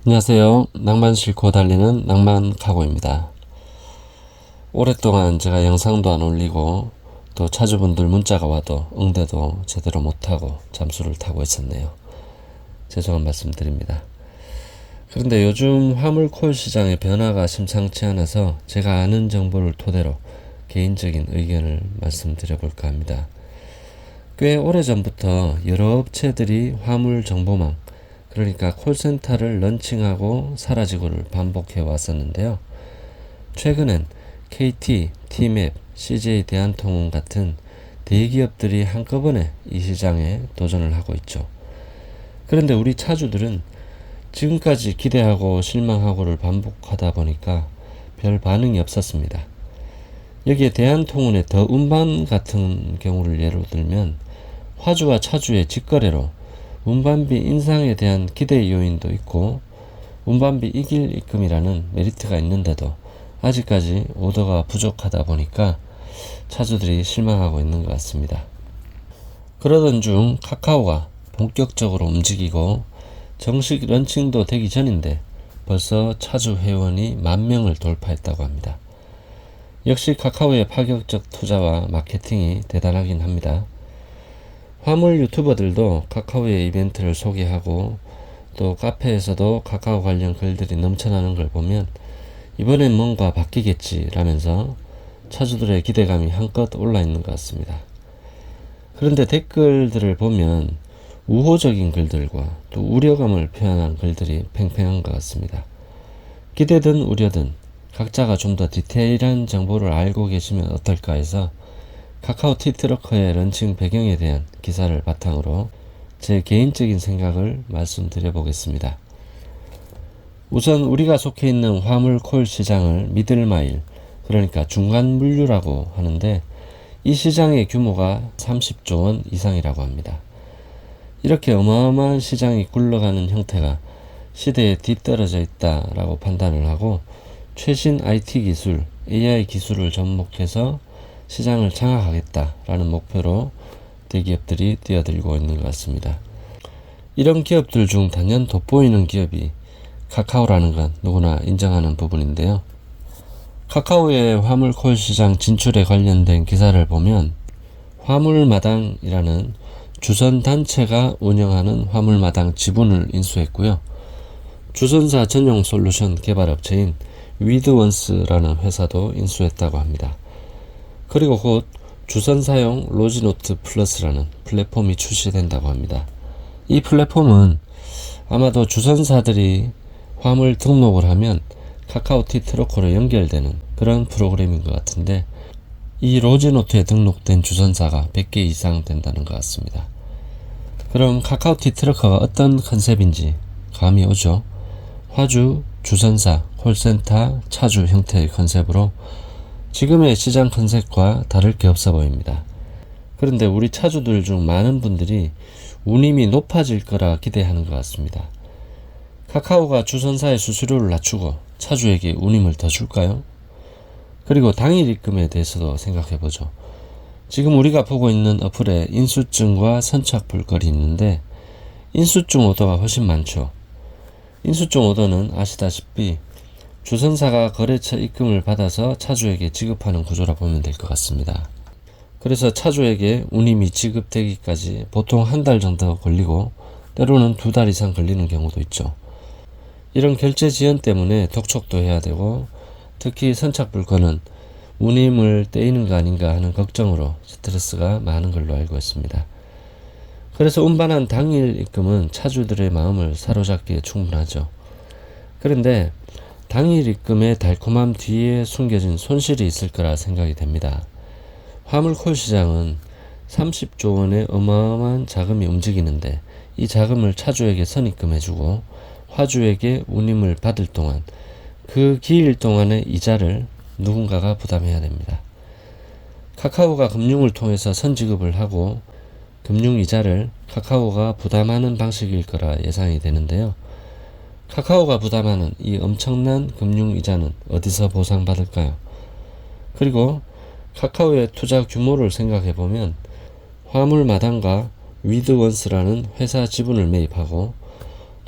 안녕하세요. 낭만 싣고 달리는 낭만카고입니다. 오랫동안 제가 영상도 안 올리고 또 차주분들 문자가 와도 응대도 제대로 못하고 잠수를 타고 있었네요. 죄송한 말씀 드립니다. 그런데 요즘 화물콜 시장의 변화가 심상치 않아서 제가 아는 정보를 토대로 개인적인 의견을 말씀드려 볼까 합니다. 꽤 오래전부터 여러 업체들이 화물 정보망, 그러니까 콜센터를 런칭하고 사라지고를 반복해 왔었는데요. 최근엔 KT, T맵, CJ 대한통운 같은 대기업들이 한꺼번에 이 시장에 도전을 하고 있죠. 그런데 우리 차주들은 지금까지 기대하고 실망하고를 반복하다 보니까 별 반응이 없었습니다. 여기에 대한통운의 더 운반 같은 경우를 예로 들면 화주와 차주의 직거래로 운반비 인상에 대한 기대 요인도 있고 운반비 이길 입금이라는 메리트가 있는데도 아직까지 오더가 부족하다 보니까 차주들이 실망하고 있는 것 같습니다. 그러던 중 카카오가 본격적으로 움직이고 정식 런칭도 되기 전인데 벌써 차주 회원이 10,000명을 돌파했다고 합니다. 역시 카카오의 파격적 투자와 마케팅이 대단하긴 합니다. 화물 유튜버들도 카카오의 이벤트를 소개하고 또 카페에서도 카카오 관련 글들이 넘쳐나는 걸 보면 이번엔 뭔가 바뀌겠지 라면서 차주들의 기대감이 한껏 올라 있는 것 같습니다. 그런데 댓글들을 보면 우호적인 글들과 또 우려감을 표현한 글들이 팽팽한 것 같습니다. 기대든 우려든 각자가 좀 더 디테일한 정보를 알고 계시면 어떨까 해서 카카오 티트러커의 런칭 배경에 대한 기사를 바탕으로 제 개인적인 생각을 말씀드려 보겠습니다. 우선 우리가 속해 있는 화물콜 시장을 미들마일, 그러니까 중간 물류라고 하는데 이 시장의 규모가 30조 원 이상이라고 합니다. 이렇게 어마어마한 시장이 굴러가는 형태가 시대에 뒤떨어져 있다라고 판단을 하고 최신 IT 기술, AI 기술을 접목해서 시장을 장악하겠다라는 목표로 대기업들이 뛰어들고 있는 것 같습니다. 이런 기업들 중 단연 돋보이는 기업이 카카오라는 건 누구나 인정하는 부분인데요. 카카오의 화물콜 시장 진출에 관련된 기사를 보면 화물마당이라는 주선단체가 운영하는 화물마당 지분을 인수했고요. 주선사 전용 솔루션 개발업체인 위드원스라는 회사도 인수했다고 합니다. 그리고 곧 주선사용 로지노트 플러스라는 플랫폼이 출시된다고 합니다. 이 플랫폼은 아마도 주선사들이 화물 등록을 하면 카카오티 트러커로 연결되는 그런 프로그램인 것 같은데 이 로지노트에 등록된 주선사가 100개 이상 된다는 것 같습니다. 그럼 카카오티 트러커가 어떤 컨셉인지 감이 오죠? 화주, 주선사, 콜센터, 차주 형태의 컨셉으로 지금의 시장 컨셉과 다를 게 없어 보입니다. 그런데 우리 차주들 중 많은 분들이 운임이 높아질 거라 기대하는 것 같습니다. 카카오가 주선사의 수수료를 낮추고 차주에게 운임을 더 줄까요? 그리고 당일 입금에 대해서도 생각해보죠. 지금 우리가 보고 있는 어플에 인수증과 선착불걸이 있는데 인수증 오더가 훨씬 많죠. 인수증 오더는 아시다시피 주선사가 거래처 입금을 받아서 차주에게 지급하는 구조라 보면 될 것 같습니다. 그래서 차주에게 운임이 지급되기까지 보통 한 달 정도 걸리고 때로는 2달 이상 걸리는 경우도 있죠. 이런 결제 지연 때문에 독촉도 해야 되고 특히 선착불권은 운임을 떼이는 거 아닌가 하는 걱정으로 스트레스가 많은 걸로 알고 있습니다. 그래서 운반한 당일 입금은 차주들의 마음을 사로잡기에 충분하죠. 그런데 당일 입금의 달콤함 뒤에 숨겨진 손실이 있을 거라 생각이 됩니다. 화물콜 시장은 30조 원의 어마어마한 자금이 움직이는데 이 자금을 차주에게 선입금해주고 화주에게 운임을 받을 동안 그 기일 동안의 이자를 누군가가 부담해야 됩니다. 카카오가 금융을 통해서 선지급을 하고 금융이자를 카카오가 부담하는 방식일 거라 예상이 되는데요. 카카오가 부담하는 이 엄청난 금융이자는 어디서 보상받을까요? 그리고 카카오의 투자 규모를 생각해보면 화물마당과 위드원스라는 회사 지분을 매입하고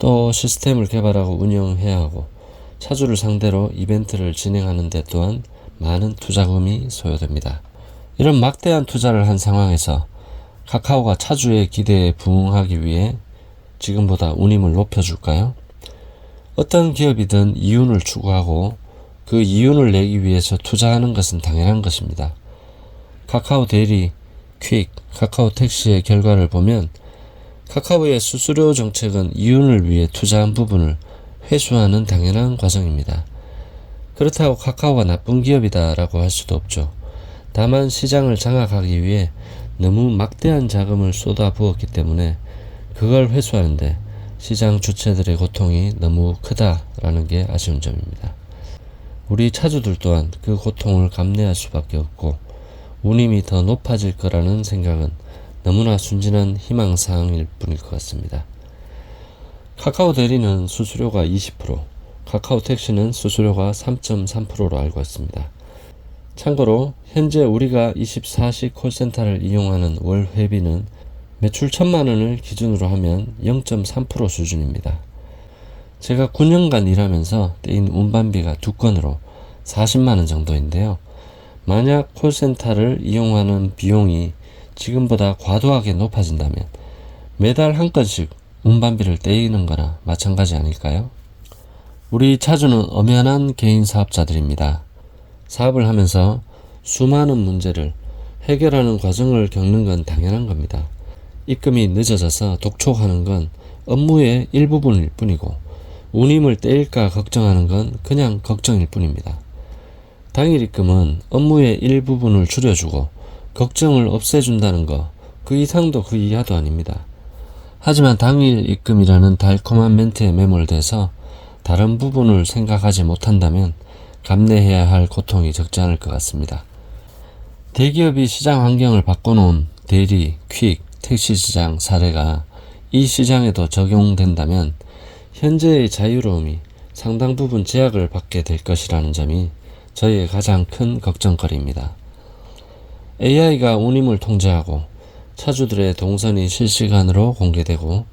또 시스템을 개발하고 운영해야 하고 차주를 상대로 이벤트를 진행하는 데 또한 많은 투자금이 소요됩니다. 이런 막대한 투자를 한 상황에서 카카오가 차주의 기대에 부응하기 위해 지금보다 운임을 높여줄까요? 어떤 기업이든 이윤을 추구하고 그 이윤을 내기 위해서 투자하는 것은 당연한 것입니다. 카카오 대리, 퀵, 카카오 택시의 결과를 보면 카카오의 수수료 정책은 이윤을 위해 투자한 부분을 회수하는 당연한 과정입니다. 그렇다고 카카오가 나쁜 기업이다 라고 할 수도 없죠. 다만 시장을 장악하기 위해 너무 막대한 자금을 쏟아부었기 때문에 그걸 회수하는데 시장 주체들의 고통이 너무 크다라는 게 아쉬운 점입니다. 우리 차주들 또한 그 고통을 감내할 수밖에 없고 운임이 더 높아질 거라는 생각은 너무나 순진한 희망사항일 뿐일 것 같습니다. 카카오 대리는 수수료가 20%, 카카오 택시는 수수료가 3.3%로 알고 있습니다. 참고로 현재 우리가 24시 콜센터를 이용하는 월 회비는 매출 1,000만원을 기준으로 하면 0.3% 수준입니다. 제가 9년간 일하면서 떼인 운반비가 2건으로 40만원 정도인데요. 만약 콜센터를 이용하는 비용이 지금보다 과도하게 높아진다면 매달 한 건씩 운반비를 떼이는 거나 마찬가지 아닐까요? 우리 차주는 엄연한 개인 사업자들입니다. 사업을 하면서 수많은 문제를 해결하는 과정을 겪는 건 당연한 겁니다. 입금이 늦어져서 독촉하는 건 업무의 일부분일 뿐이고 운임을 떼일까 걱정하는 건 그냥 걱정일 뿐입니다. 당일 입금은 업무의 일부분을 줄여주고 걱정을 없애준다는 거, 그 이상도 그 이하도 아닙니다. 하지만 당일 입금이라는 달콤한 멘트에 매몰돼서 다른 부분을 생각하지 못한다면 감내해야 할 고통이 적지 않을 것 같습니다. 대기업이 시장 환경을 바꿔놓은 대리, 퀵, 택시 시장 사례가 이 시장에도 적용된다면 현재의 자유로움이 상당 부분 제약을 받게 될 것이라는 점이 저희의 가장 큰 걱정거리입니다. AI가 운임을 통제하고 차주들의 동선이 실시간으로 공개되고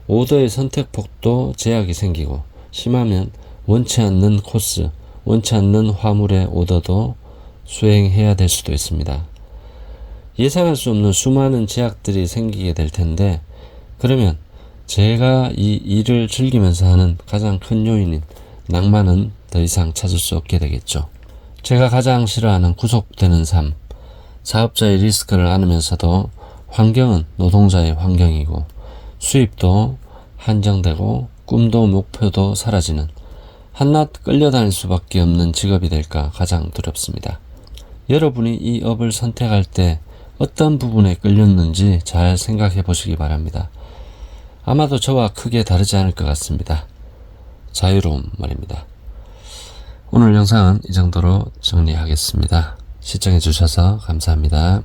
오더의 선택폭도 제약이 생기고 심하면 원치 않는 코스, 원치 않는 화물의 오더도 수행해야 될 수도 있습니다. 예상할 수 없는 수많은 제약들이 생기게 될 텐데 그러면 제가 이 일을 즐기면서 하는 가장 큰 요인인 낭만은 더 이상 찾을 수 없게 되겠죠. 제가 가장 싫어하는 구속되는 삶, 사업자의 리스크를 안으면서도 환경은 노동자의 환경이고 수입도 한정되고 꿈도 목표도 사라지는 한낱 끌려다닐 수밖에 없는 직업이 될까 가장 두렵습니다. 여러분이 이 업을 선택할 때 어떤 부분에 끌렸는지 잘 생각해 보시기 바랍니다. 아마도 저와 크게 다르지 않을 것 같습니다. 자유로움 말입니다. 오늘 영상은 이 정도로 정리하겠습니다. 시청해 주셔서 감사합니다.